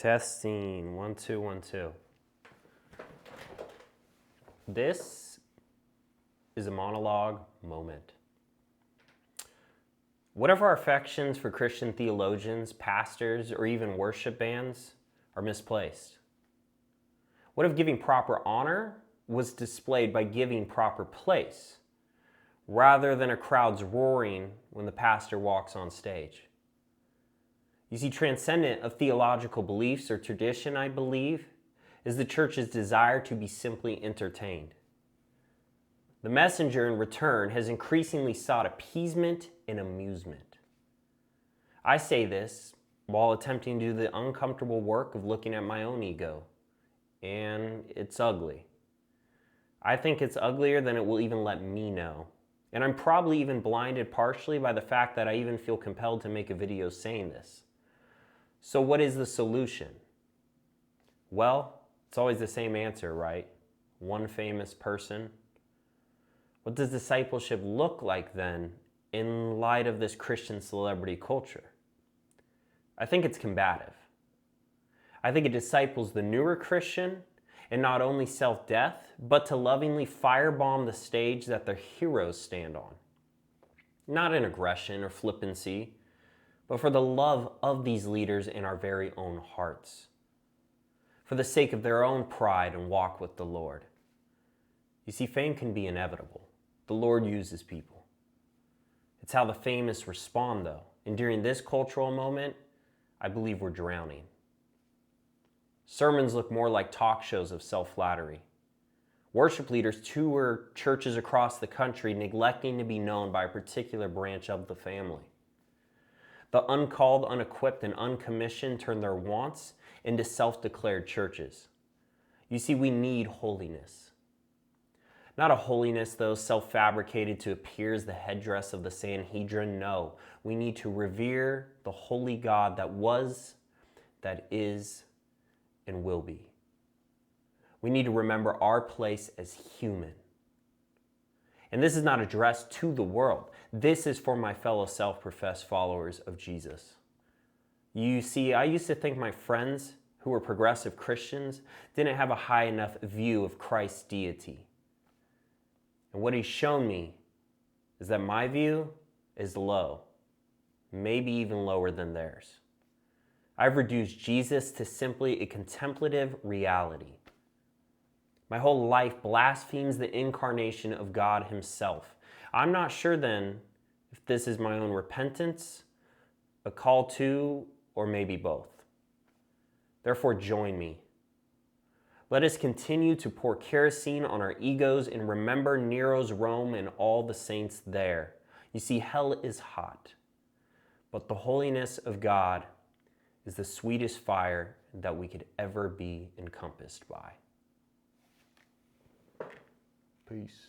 Testing, 1, 2, 1, 2. This is a monologue moment. What if our affections for Christian theologians, pastors, or even worship bands are misplaced? What if giving proper honor was displayed by giving proper place, rather than a crowd's roaring when the pastor walks on stage? You see, transcendent of theological beliefs or tradition, I believe, is the church's desire to be simply entertained. The messenger, in return, has increasingly sought appeasement and amusement. I say this while attempting to do the uncomfortable work of looking at my own ego, and it's ugly. I think it's uglier than it will even let me know. And I'm probably even blinded partially by the fact that I even feel compelled to make a video saying this. So what is the solution? Well, it's always the same answer, right? One famous person. What does discipleship look like then in light of this Christian celebrity culture? I think it's combative. I think it disciples the newer Christian in not only self-death, but to lovingly firebomb the stage that their heroes stand on. Not in aggression or flippancy, but for the love of these leaders in our very own hearts. For the sake of their own pride and walk with the Lord. You see, fame can be inevitable. The Lord uses people. It's how the famous respond, though. And during this cultural moment, I believe we're drowning. Sermons look more like talk shows of self-flattery. Worship leaders tour churches across the country, neglecting to be known by a particular branch of the family. The uncalled, unequipped, and uncommissioned turn their wants into self-declared churches. You see, we need holiness. Not a holiness, though, self-fabricated to appear as the headdress of the Sanhedrin. No, we need to revere the holy God that was, that is, and will be. We need to remember our place as human. And this is not addressed to the world. This is for my fellow self-professed followers of Jesus. You see, I used to think my friends who were progressive Christians didn't have a high enough view of Christ's deity. And what he's shown me is that my view is low, maybe even lower than theirs. I've reduced Jesus to simply a contemplative reality. My whole life blasphemes the incarnation of God himself. I'm not sure then if this is my own repentance, a call to, or maybe both. Therefore, join me. Let us continue to pour kerosene on our egos and remember Nero's Rome and all the saints there. You see, hell is hot, but the holiness of God is the sweetest fire that we could ever be encompassed by. Peace.